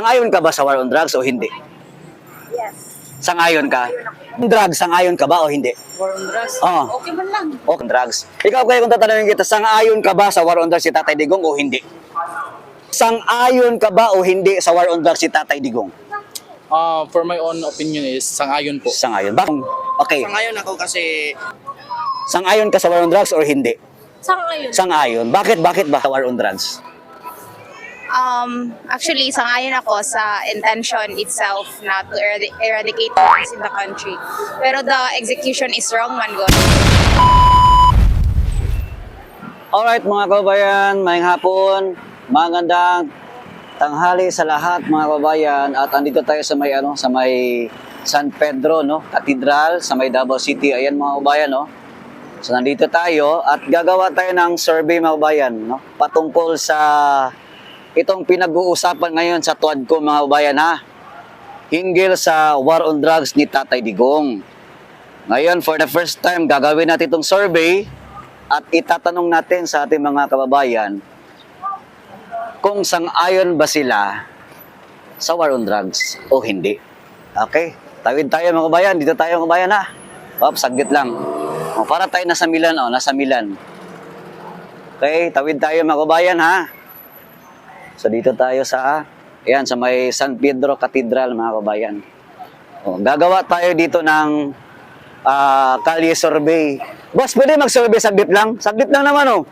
Sangayon ka ba sa war on drugs o hindi? Yes. Sangayon ka? Drugs, sangayon ka ba o hindi? War on drugs? Oo. Okay man lang. O drugs. Ikaw kaya kung tatanungin kita, sangayon ka ba sa war on drugs si Tatay Digong o hindi? Sangayon ka ba o hindi sa war on drugs si Tatay Digong? For my own opinion is sang-ayon po. Sangayon. Bakit? Okay. Ngayon ako kasi Sangayon ka sa war on drugs or hindi? Saan ngayon? Sangayon. Bakit ba sa war on drugs? Actually, sangayon ako sa intention itself na to eradicate drugs in the country. Pero the execution is wrong man God. Alright mga kababayan, maayong hapon, magandang tanghali sa lahat mga kababayan at andito tayo sa may San Pedro Cathedral sa may Davao City. Ayan mga kababayan So nandito tayo at gagawa tayo ng survey mga kababayan patungkol sa itong pinag-uusapan ngayon sa tuwad ko mga kababayan hinggil sa war on drugs ni Tatay Digong. Ngayon for the first time gagawin natin itong survey at itatanong natin sa ating mga kababayan kung sang-ayon ba sila sa war on drugs o hindi. Okay? Tawid tayo mga kababayan. Dito tayo mga kababayan saglit lang. Para tayo nasa Milan nasa Milan. Okay? Tawid tayo mga kababayan So dito tayo sa may San Pedro Cathedral mga kababayan. Gagawa tayo dito ng kalye survey. Boss, pwede mag-survey saglit lang? Saglit lang naman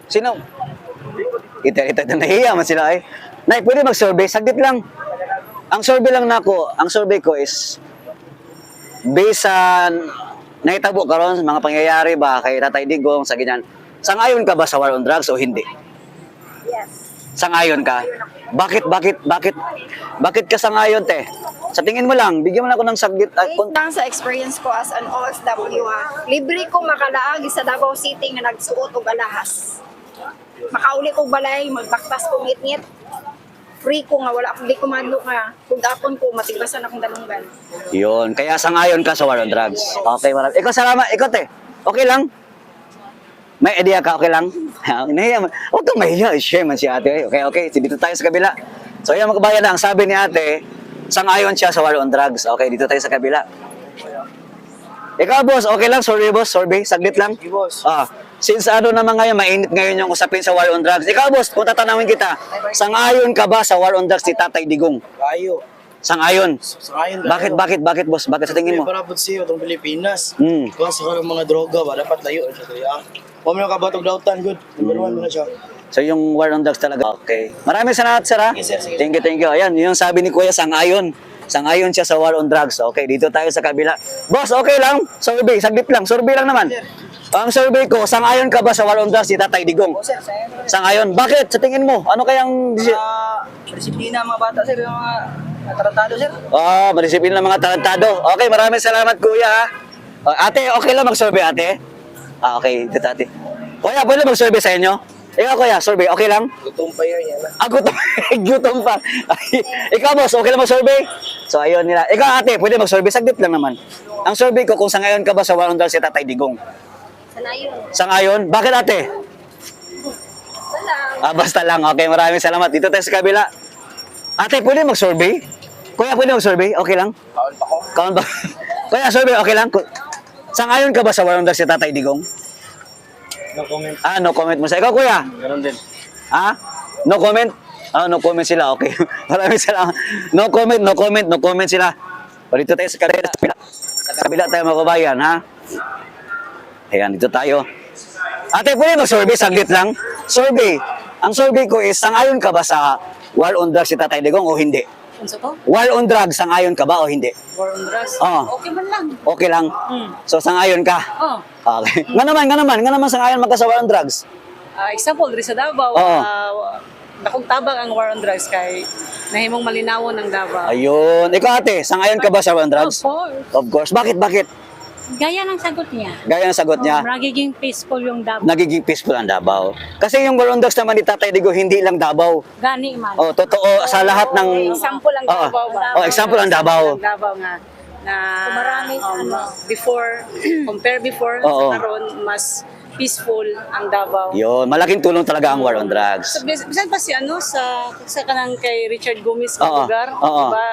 Sino? Ito, nahiya man sila Nay, pwede mag-survey? Saglit lang. Ang survey ko is based sa nahitabo karon sa mga pangyayari ba kay Tatay Digong sa ganyan. Sangayon ka ba sa war on drugs o hindi? Yes. Sangayon ka? Bakit ka sangayon, te? Sa tingin mo lang, bigyan mo na ako ng saglit. Based lang sa experience ko as an OFW libre ko makalaag sa Davao City nga nagsuot og alahas. Makauli ko balay, magbaktas ko ngit-ngit. Free ko nga, wala akong di ko madlo nga. Kung dapon ko, matigasan akong dalunggan. Yun, kaya sangayon ka sa war on drugs. Okay, marami. Ikaw, salamat. Ikaw, te. Okay lang? May idea ka, okay lang? Nahiya man. Huwag kang mahiya. Share man si ate. Okay. Dito tayo sa kabila. So, yan mga kabayan ang sabi ni ate, sangayon siya sa war on drugs. Okay, dito tayo sa kabila. Ikaw, boss, okay lang? Sorry, boss. Sorry, saglit lang. boss. Since naman ngayon, mainit ngayon yung usapin sa war on drugs. Ikaw, boss, kung tatanawin kita, sangayon ka ba sa war on drugs ni Tatay Digong? kayo. Sangayon. Sangayon Bakit, boss? Bakit sa tingin mo? Para po siya itong Pilipinas. Mm. Kung sa mga droga ba, dapat layo siya kaya. Huwag mo na kabatog dautan, good. Number one mo na siya. So yung war on drugs talaga. Okay. Maraming salamat, sir. Yes, sir. Sige. Thank you. Ayan, yung sabi ni Kuya, sangayon. Sangayon siya sa war on drugs. Okay, dito tayo sa kabila. Boss, okay lang? Survey, saglit lang. Survey lang naman. Ang survey ko, sangayon ka ba sa war on drugs si Tatay Digong? Sir, Sangayon. Bakit? Sa tingin mo? Ano kayang... disiplina mga bata, sir, yung mga tarantado, sir. Madisiplina ng mga talentado. Okay, maraming salamat, Kuya. Ate, okay lang mag-survey, ate? Okay. Dito, ate. Kuya, pwede mag-survey sa inyo? Ikaw, Kuya, survey, okay lang? Gutom pa yan. Gutom pa. Ikaw, boss, okay lang mag-survey? So, ayun nila. Ikaw, ate, pwede mag-survey? Saglit lang naman. Ang survey ko, kung sangayon ka ba sa war on drugs si Tatay Digong? Sanayon. Sangayon? Bakit, ate? Salam. Basta lang. Okay, maraming salamat. Dito tayo sa kabila. Ate, pwede mag-survey? Kuya, pwede mag-survey? Okay lang? Kaon pa ko. Kaon ba? Kuya, survey, okay lang? Sangayon ka ba sa war on drugs si Tatay Digong? No comment. No comment mo sa ikaw, Kuya? Ganon din. No comment? No comment sila. Okay. Maraming salamat. No comment sila. O, dito tayo sa kabila. Sa kabila tayo mga kabayan, Ayan, dito tayo. Ate, pwede mag-survey? Saglit lang. Survey. Ang survey ko is, sangayon ka ba sa war on drugs si Tatay Digong o hindi? Unsa to? War on drugs, sangayon ka ba o hindi? War on drugs? Oo. Okay man lang. Okay lang. So, sangayon ka? Oh. Okay. Nga naman sangayon magka sa war on drugs. Example, diri sa Davao, Oo. dakong tabang ang war on drugs kay nahimong malinawon ang Davao. Ayun. Ikaw ate, sangayon ka ba sa war on drugs? Of course. Bakit? Gaya ng sagot niya. Gaya ng sagot niya, Nagiging peaceful yung Davao. nagiging peaceful ang Davao. Kasi yung war on drugs naman ni Tatay Digong, hindi lang Davao. Gani man. Totoo sa lahat ng... Example ang Oo. Davao ba? Example ang Davao. Ang Davao nga na Maraming before compare before Oo. sa karon mas peaceful ang Davao. Yun, malaking tulong talaga ang war on drugs. So, bisan pa si ano sa kanang kay Richard Gomez na Oo, lugar, oo. diba?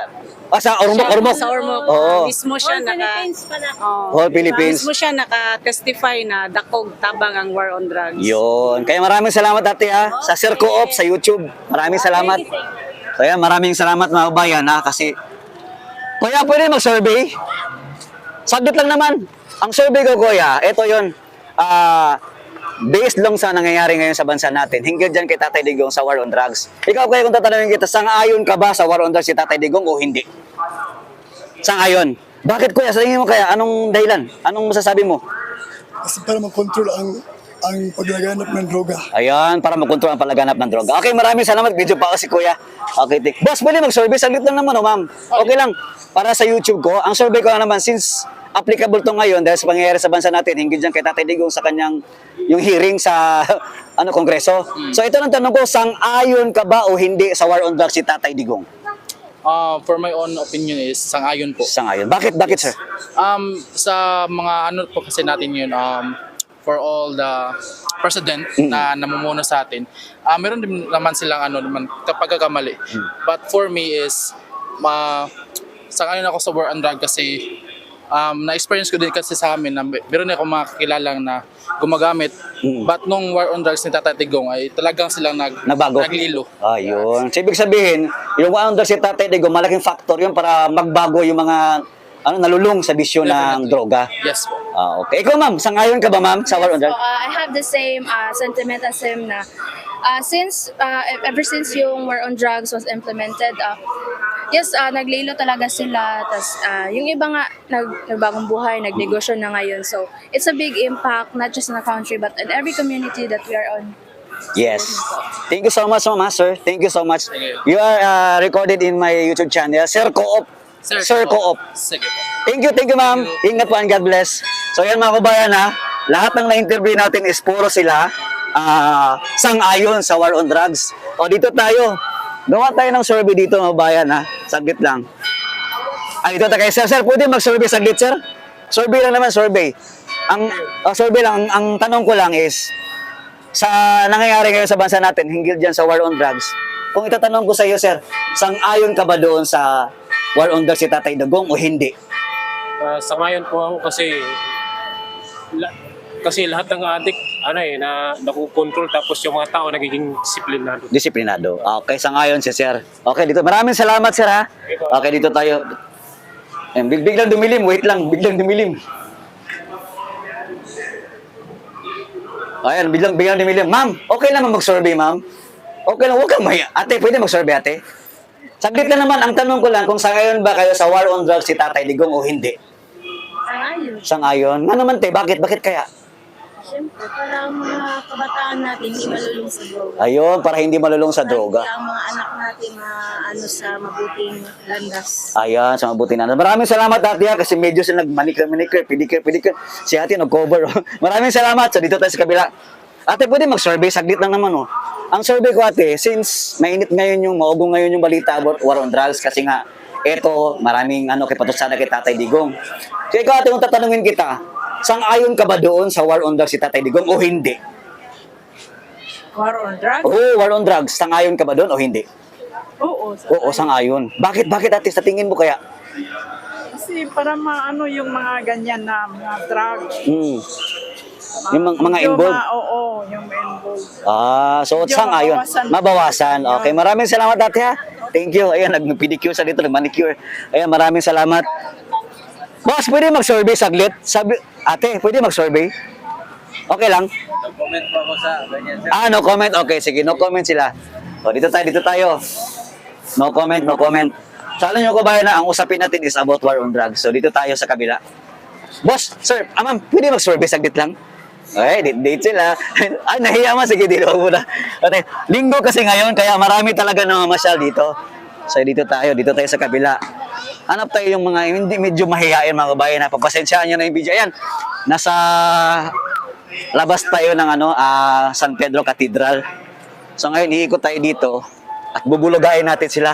Sa Ormoc. Sa Ormoc. Oo. Mismo siya Whole Philippines. Mismo siya naka-testify na dakog tabang ang war on drugs. Yun. Kaya maraming salamat ate ha, sa Sir Co-op sa YouTube. Maraming salamat. Kaya maraming salamat mga kabayan ha, kasi kuya, pwede mag-survey? Saglit lang naman. Ang survey ko kuya, ito yun. Based lang sa nangyayari ngayon sa bansa natin, hinggil dyan kay Tatay Digong sa war on drugs. Ikaw kuya, kung tatanungin kita, sang-ayon ka ba sa war on drugs si Tatay Digong o hindi? Sang-ayon. Bakit kuya? Sa tingin mo kaya, anong dahilan? Anong masasabi mo? Kasi para makontrol ang paglaganap ng droga. Ayan, para makontrol ang palaganap ng droga. Okay, maraming salamat. Video pa ako si Kuya. Okay, boss, pwede mag-survey. Saglit lang naman, ma'am. Okay lang. Para sa YouTube ko, ang survey ko naman, since applicable to ngayon dahil sa pangyayari sa bansa natin, hinggil dyan kay Tatay Digong sa kanyang yung hearing sa Kongreso. So ito ang tanong ko, sang-ayon ka ba o hindi sa war on drugs si Tatay Digong? For my own opinion is sang-ayon po. Sang-ayon. Bakit, sir? Sa mga ano po kasi natin yun, for all the president na namumuno sa atin, meron din naman silang pagkakamali. But for me is, sang-ayon ako sa war on drug kasi na-experience ko din kasi sa amin na meron ako mga kakilalang na gumagamit. But nung war on drugs ni Tatay Digong ay talagang silang Nagbago? naglilo. Ayun. So, ibig sabihin, yung war on drugs si Tatay Digong, malaking factor yun para magbago yung mga nalulung sa bisyo ng Definitely. droga. Yes po. Okay. Ikaw, ma'am, sang-ayon ka ba, ma'am, sa war on drugs? I have the same sentiment as him na ever since yung war on drugs was implemented, yes, naglilo talaga sila. Tas yung iba nga nagbagong buhay, nagnegosyo na ngayon. So it's a big impact not just in the country but in every community that we are on. Yes. Thank you so much, ma'am, sir. Thank you so much. Thank you. You are recorded in my YouTube channel, Sir Co-op. Sir Co-op. Sige po. Thank you, ma'am. Ingat po and God bless. So yan mga kabayan ha, lahat ng na-interview natin is puro sila sang-ayon sa war on drugs. O dito tayo, gawa tayo ng survey dito mga kabayan ha, saglit lang. Dito tayo kay sir. Sir, pwede mag-survey saglit, sir? Survey lang naman, survey. Survey lang, ang tanong ko lang is, sa nangyayari ngayon sa bansa natin, hinggil dyan sa war on drugs, kung itatanong ko sa iyo, sir, sang-ayon ka ba doon sa war on drugs si Tatay Digong o hindi? Sa ngayon po ako kasi lahat ng addict na nakukontrol tapos yung mga tao nagiging disiplinado. Disiplinado. Okay, sang-ayon si sir. Okay, dito. Maraming salamat, sir, ha? Okay, dito tayo. Biglang dumilim. Wait lang. Biglang dumilim. Ayan, biglang dumilim. Ma'am, okay lang mag-survey, ma'am? Okay lang. Huwag kang maya. Ate, pwede mag-survey, ate? Saglit lang naman. Ang tanong ko lang, kung sang-ayon ba kayo sa war on drugs si Tatay Digong o hindi? Sangayon. Sang-ayon. Nga naman, te. Bakit kaya? Siyempre, para ang mga kabataan natin hindi malulung sa droga. Ayun, para hindi malulong sa droga. Para ang mga anak natin sa mabuting landas. Ayan, sa mabuti na. Maraming salamat, ate, ha, kasi medyo sila nag-manicure, pedicure. Si ate nag-cover. Maraming salamat. So, dito tayo sa kabila. Ate, pwede mag-survey? Saglit lang naman, oh. Ang survey ko, ate, since mainit ngayon maugong ngayon yung balita about war on drugs, kasi nga, eto, maraming kipatusan kay Tatay Digong. So, ikaw, ate, kung tatanungin kita, sang-ayon ka ba doon sa war on drugs si Tatay Digong o hindi? War on drugs? Oo, war on drugs. Sang-ayon ka ba doon o hindi? Oo. Oo, sang-ayon. Bakit, ate, sa tingin mo kaya? Kasi para maano yung mga ganyan na mga drugs. Yung mga involved? Oo, yung involved. So Medyo sang-ayon. Mabawasan. mabawasan. Okay, maraming salamat, ate, ha. Thank you. Ayan, nag-pedicure sa dito, nag-manicure. Ayan, maraming salamat. Boss, pwede mag-survey saglit? Ate, pwede mag-survey? Okay lang? Nag-comment po ako sa ganyan, sir. No comment? Okay, sige, no comment sila. O, dito tayo. No comment. So, alam nyo ko ba na ang usapin natin is about war on drugs. So, dito tayo sa kabila. Boss, sir, ma'am, pwede mag-survey saglit lang? Okay, date sila. Nahiya mo, sige, dito muna. Okay, linggo kasi ngayon, kaya marami talaga na mamasyal dito. So, dito tayo sa kabila. Hanap tayo yung mga hindi medyo mahihain mga kabayan. Papasensyahan nyo na yung video. Ayan, nasa labas tayo ng San Pedro Cathedral. So ngayon, iikot tayo dito at bubulugayin natin sila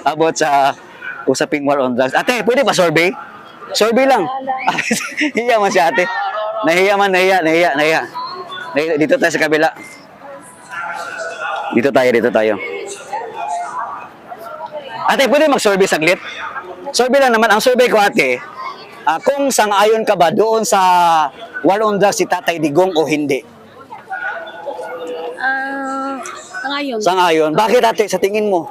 about sa usaping war on drugs. Ate, pwede ba survey? Survey lang. Hiya man si ate. Nahiya man, nahiya. Dito tayo sa kabila. Dito tayo. Ate, pwede mag-survey saglit? Survey lang naman. Ang survey ko, ate, kung sang-ayon ka ba doon sa war on drugs si Tatay Digong o hindi? Ngayon, Sang-ayon. Bakit, ate, sa tingin mo?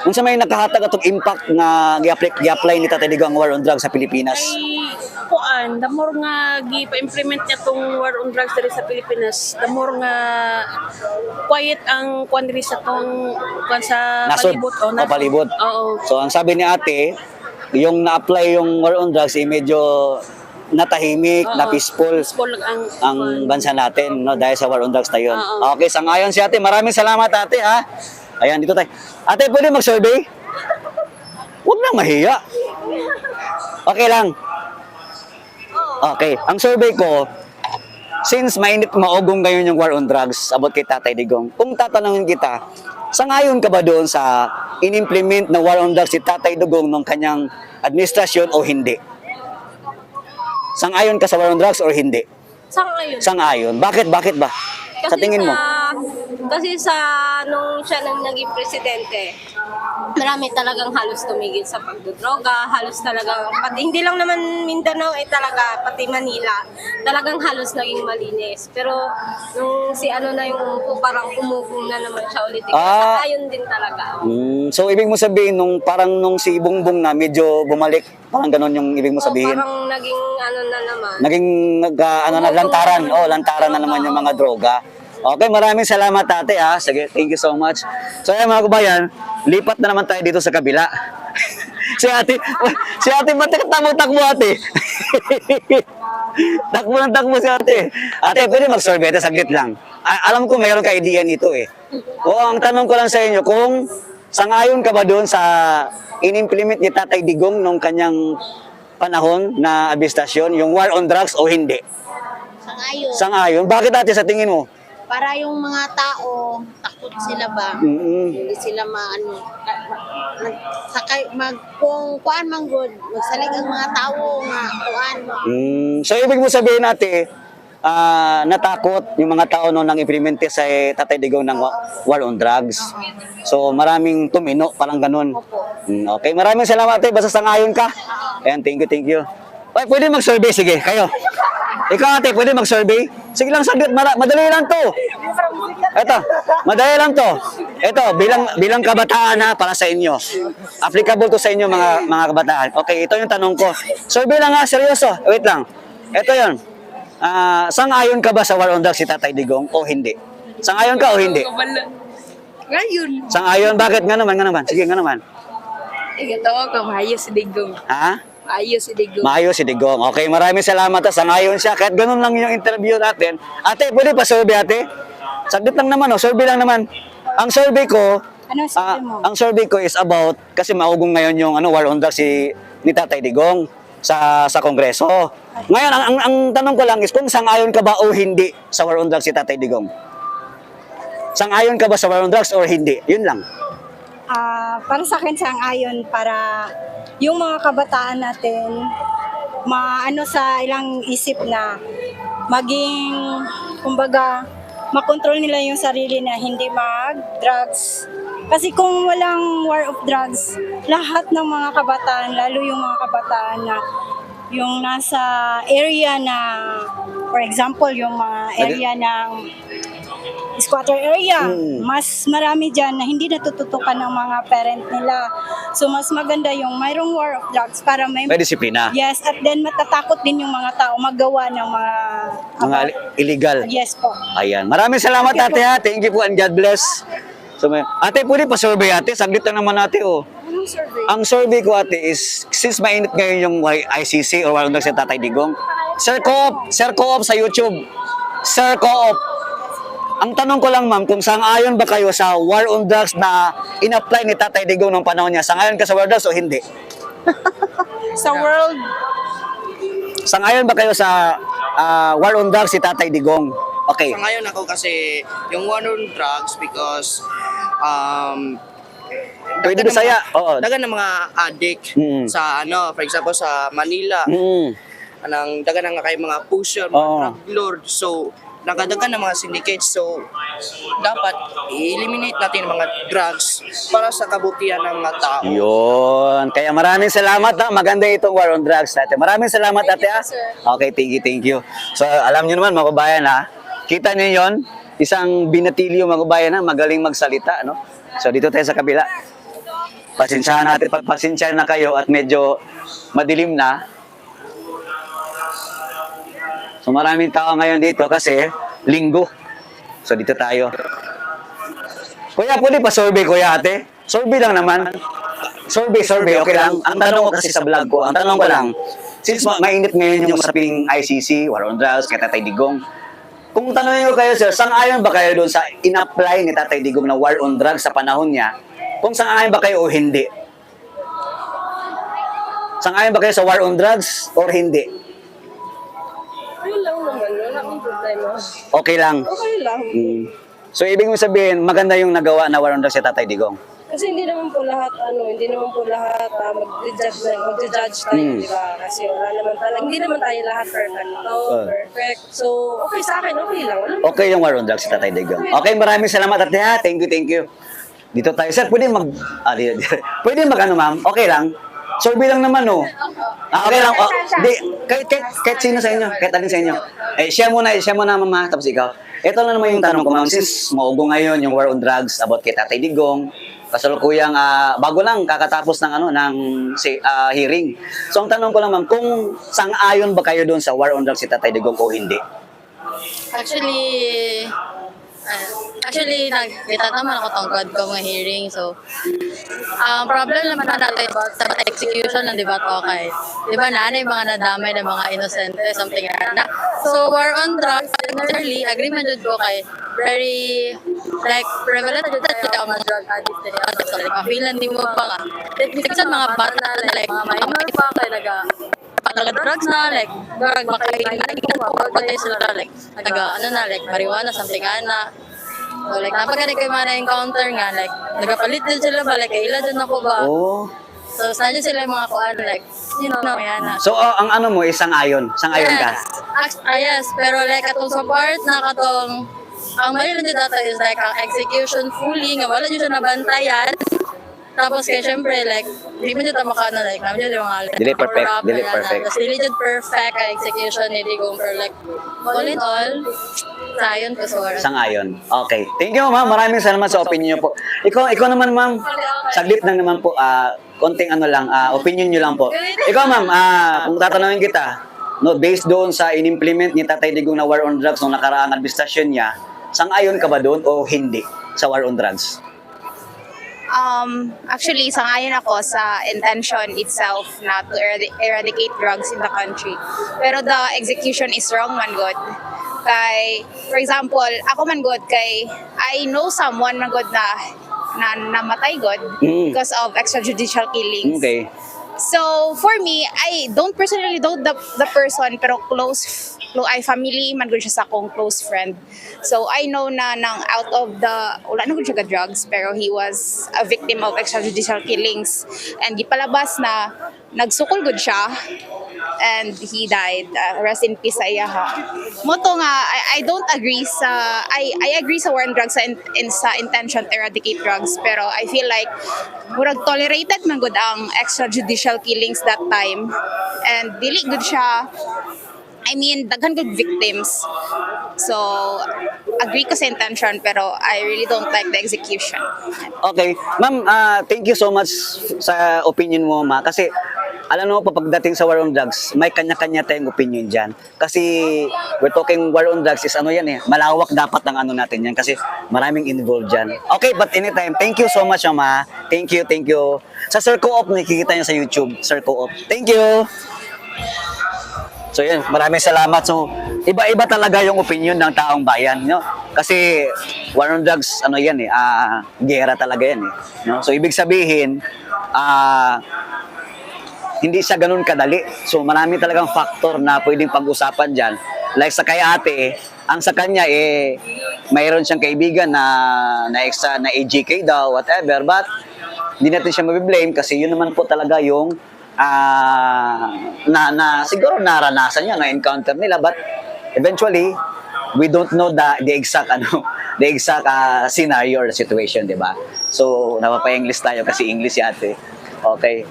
Kung sa may nakahatag atong impact nga gi-apply ni Tatay Digong ang war on drugs sa Pilipinas? ay kuan, the more nga gi-implement niya tong war on drugs diri sa Pilipinas, the more nga quiet ang kuan diri sa tong kuan sa Nasod. palibot. O, palibot. Oo. So, ang sabi ni ate, yung na-apply yung war on drugs, medyo natahimik, Oo. na peaceful Peaceful ang bansa natin, no, dahil sa war on drugs tayo. Oo. Okay, sang-ayon si ate. Maraming salamat, ate, ha. Ayan, dito tayo. Ate, pwede mag-survey? Huwag na mahiya. Okay lang. Okay, ang survey ko, since mainit maugong ngayon yung war on drugs about kay Tatay Digong, kung tatanungin kita, sangayon ka ba doon sa in-implement na war on drugs si Tatay Digong nung kanyang administrasyon o hindi? Sangayon ka sa war on drugs or hindi? Sang-ayon. Sangayon. Bakit ba? Sa tingin mo? Kasi sa nung siya nang naging presidente, marami talagang halos tumigil sa pagdodroga, halos talagang, pati hindi lang naman Mindanao talaga, pati Manila, talagang halos naging malinis. Pero nung si ano na yung parang umugong na naman siya ulit, ayun din talaga. So, ibig mo sabihin, nung si Bongbong na medyo bumalik, parang ganon yung ibig mo sabihin? Parang naging ano na naman. Naging lantaran. Lantaran na naman yung mga droga. Okay, maraming salamat, ate, ha. Sige, thank you so much. So, ayan, mga kabayan, lipat na naman tayo dito sa kabila. si ate, ba't takbo, ate? takbo si ate. Ate, pwede mag-survey, ate, saglit lang. Alam ko mayroon ka idea nito, eh. O, ang tanong ko lang sa inyo, kung sangayon ka ba doon sa in-implement ni Tatay Digong nung kanyang panahon na administrasyon, yung war on drugs o hindi? Sangayon. Sangayon. Bakit, ate, sa tingin mo? Para yung mga tao, takot sila ba? Hindi sila kung kuan man good, magsalig ang mga tao nga kuan. So, ibig mo sabihin, ate, natakot yung mga tao nung nang-implemente sa Tatay Digong ng war on drugs. So, maraming tumino, parang ganun. Okay, maraming salamat, ate. Basta sangayon ka. Ayan, thank you. Ay, pwede mag-survey, sige, kayo. Ikaw, ate, pwede mag-survey? Sige lang, saglit, madali lang to. Ito, madali lang to. Ito, bilang kabataan, ha, para sa inyo. Applicable to sa inyo, mga kabataan. Okay, ito yung tanong ko. Survey lang, ha, seryoso. Wait lang. Ito yun. Sang-ayon ka ba sa war on drugs si Tatay Digong o hindi? Sang-ayon ka o hindi? Ngayon. Sang-ayon? Bakit? Nga naman. Sige, nga naman. Ito ko, maayos si Digong. Ha? Maayos si Digong. Maayos si Digong. Okay, maraming salamat. Sang-ayon siya. Kahit ganun lang yung interview natin. Ate, pwede pa survey, ate? Saglit lang naman, survey lang naman. Ang survey ko, ang survey ko is about, kasi maugong ngayon yung war on drugs ni Tatay Digong sa Kongreso. Ngayon, ang tanong ko lang is kung sang-ayon ka ba o hindi sa war on drugs si Tatay Digong? Sang-ayon ka ba sa war on drugs or hindi? Yun lang. Para sa akin, sang-ayon para yung mga kabataan natin maano sa ilang isip na maging, kumbaga, makontrol nila yung sarili na hindi mag-drugs. Kasi kung walang war of drugs, lahat ng mga kabataan, lalo yung mga kabataan na yung nasa area na, for example, yung mga area ng squatter area, mas marami dyan na hindi natututukan ng mga parent nila. So, mas maganda yung mayroong war of drugs para may disiplina. Yes, at then matatakot din yung mga tao magawa ng mga Illegal. Yes po. Ayan. Maraming salamat, ate, ha. Thank you po and God bless. So, ate, pwede pa survey, ate. Saglit lang naman, ate, oh. Anong survey? Ang survey ko, ate, is since mainit ngayon yung ICC or war on drugs si Tatay Digong, Sir Co-op sa YouTube. Sir Co-op. Ang tanong ko lang, ma'am, kung sang-ayon ba kayo sa war on drugs na in-apply ni Tatay Digong nung panahon niya? Sang-ayon ka sa war on drugs o hindi? Sa world, Sang-ayon ba kayo sa war on drugs si Tatay Digong? Okay. Ngayon ako kasi yung war on drugs because Pwede Bisaya. Oo. dagan ng mga addict Mm. sa for example sa Manila. anang dagan nga kay mga pusher, mga Oo. drug lord. So nagadagan ng mga syndicates. So dapat i-eliminate natin ang mga drugs para sa kabutihan ng mga tao. Yun. Kaya maraming salamat ha. Maganda itong war on drugs natin. Maraming salamat ate ha. Okay, thank you. So alam niyo naman mga kabayan ha. Kita niyo yon, isang binatilyo mga kabayan ha, magaling magsalita no. So dito tayo sa kabila. Pasensyahan natin, pagpasensyahan na kayo at medyo madilim na. So maraming tao ngayon dito kasi linggo. So dito tayo. Kuya, pwede pa survey kuya ate? Survey lang naman. Survey, okay lang. Ang tanong ko kasi sa vlog ko, ang tanong ko lang, since mainit ngayon yung usaping ICC, War on Drugs, kay Tatay Digong, kung tanongin ko kayo sir, sang-ayon ba kayo doon sa in-apply ni Tatay Digong na War on Drugs sa panahon niya? Kung sang-ayon ba kayo o hindi? Sang-ayon ba kayo sa War on Drugs or hindi? Ayun lang naman, wala akong problema. Okay lang. Okay lang. So, ibig mo sabihin, maganda yung nagawa na War on Drugs si Tatay Digong. Kasi hindi naman po lahat mag-judge tayo, di ba? Kasi wala naman talaga, hindi naman tayo lahat perfect. So, okay sa akin, okay lang. Wala. Okay yung War on Drugs si Tatay Digong. Okay, maraming salamat ate ha. Thank you. Dito tayo. Sir, pwede pwede ano ma'am? Okay lang. Survey lang naman oh. Okay lang. Oh, kahit sino sa inyo, kahit alin sa inyo. Siya muna mama, tapos ikaw. Ito lang naman yung tanong ko ma'am. Since maugo ngayon yung War on Drugs about kay Tatay Digong, kasalukuyang bago lang kakatapos ng hearing. So ang tanong ko lang ma'am, kung sang-ayon ba kayo doon sa War on Drugs si Tatay Digong o hindi? Actually, nakita naman ako tungkod ko mga hearing. So, problem naman natin sa execution ng debate okay. Di ba na yung mga nadamay ng mga inosente, something like that. So, war on drugs, generally, agreement dito ko kay very, like, prevalent dito tayo mga drug addict. So, like, mafilan din mo pa nga. Minsan mga bata na, like, mga minor pa, kaya drugs na, like, drug, makakita sila, like, like, marijuana, something na. So, like, napagani kayo mga na-encounter nga, like, nagapalit din sila ba, like, kailan din ako ba? Oh. So, sadya sila yung mga kuan, like, yan na. So, ang ano mo, sang-ayon? Sang-ayon ka? Yes, pero like, atong sa part na katong, ang mali lang dito is like, ang execution fully, nga wala dito siya nabantayan. Tapos kaya syempre, like, di mo dito makano, like, namin dito yung mga, Dili perfect. Tapos dili dito perfect ang execution ni Digong, pero like, all in all, sayon ko sa Sang-ayon. Okay. Thank you, ma'am. Maraming salamat sa opinion niyo po. Ikaw naman, ma'am. Saglit lang naman po. Konting opinion niyo lang po. Ikaw, ma'am, kung tatanungin kita, no, based doon sa in-implement ni Tatay Digong na War on Drugs nung nakaraang administrasyon niya, sang-ayon ka ba doon o hindi sa War on Drugs? Actually, sangayon ako sa intention itself na to eradicate drugs in the country. Pero the execution is wrong man god. Kay, for example, ako man god kay I know someone man god na namatay god because of extrajudicial killings. Okay. So, for me, I don't personally know the person, pero ay family man gud siya sa akong close friend. So, I know na out of wala na gud siya ka-drugs, pero he was a victim of extrajudicial killings. And gipalabas na nagsukol gud siya, and he died. Rest in peace sa iya ha. Moto nga, I don't agree sa, I agree sa war on drugs sa intention to eradicate drugs, pero I feel like murag tolerated man gud ang extrajudicial killings that time, and dili gud siya, I mean, daghan good victims. So, agree ko sa intention, pero I really don't like the execution. Okay. Ma'am, thank you so much sa opinion mo, ma. Kasi, alam mo po, pagdating sa war on drugs, may kanya-kanya tayong opinion dyan. Kasi, we're talking war on drugs is malawak dapat ang ano natin yan. Kasi, maraming involved dyan. Okay, but anytime, thank you so much, ma. Thank you. Sa Sir Co-op, nakikita nyo sa YouTube, Sir Co-op. Thank you. So yan, maraming salamat. So, iba-iba talaga yung opinion ng taong bayan, no? Kasi war on drugs, gera talaga yan eh. No? So ibig sabihin, hindi siya ganun kadali. So marami talagang factor na pwedeng pag-usapan diyan. Like sa kay ate, ang sa kanya mayroon siyang kaibigan na AJK daw, whatever, but hindi natin siya mabiblame kasi yun naman po talaga yung na siguro naranasan niya, na-encounter nila, but eventually, we don't know the exact scenario or situation, di ba? So, napapa-English tayo kasi English yate. Okay.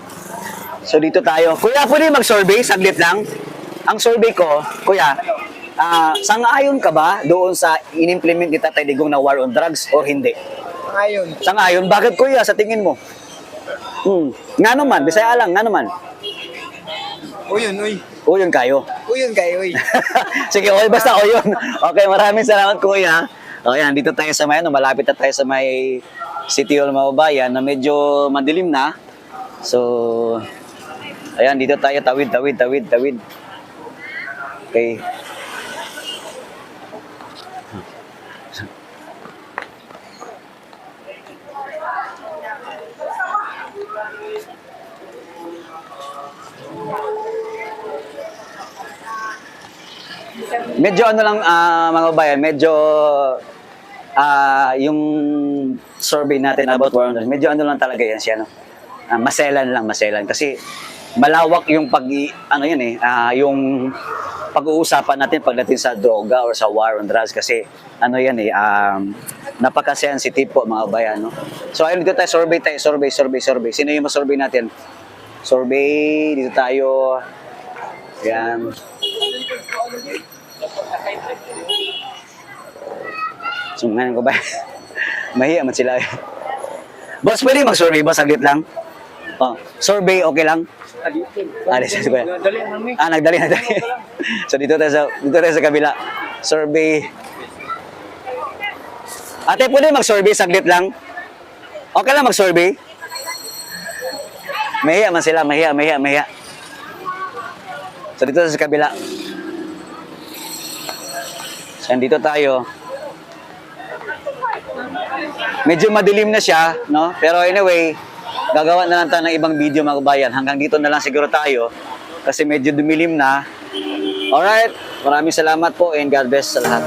So, dito tayo. Kuya, pwede mag-survey? Saglit lang. Ang survey ko, kuya, sang-ayon ka ba doon sa in-implement ni Tatay Digong na war on drugs o hindi? Ngayon, Sang-ayon. Bakit kuya, sa tingin mo? Nga naman, Bisaya lang, nga naman. uy. Uyon kayo. Uy, uy. Sige, okay, basta uyon. Okay, maraming salamat kuya. Okay, dito tayo sa may, malapit na tayo sa may City Hall Mababayan na medyo madilim na. So, ayan, dito tayo, tawid. Okay. Medyo ano lang mga bayan, medyo yung survey natin about war on drugs, medyo ano lang talaga yan siya, no? Maselan kasi malawak yung yung pag-uusapan natin pagdating sa droga or sa war on drugs kasi ano yan napaka-sensitive po mga bayan, no? So ayun, dito tayo, survey. Sino yung ma-survey natin? Survey, dito tayo. Yan. So, ngayon ko ba? Mahiya man sila. Boss, pwede mag-survey, boss? Saglit lang. Oh, survey, okay lang? Sige. Nagdali. So, dito tayo sa kabila. Survey. Ate, pwede mag-survey? Saglit lang. Okay lang mag-survey? Mahiya man sila. Mahiya. So, dito sa kabila. So, dito tayo. Medyo madilim na siya, no? Pero anyway, gagawa na lang tayo ng ibang video mga kabayan. Hanggang dito na lang siguro tayo kasi medyo dumilim na. Alright, maraming salamat po and God bless sa lahat.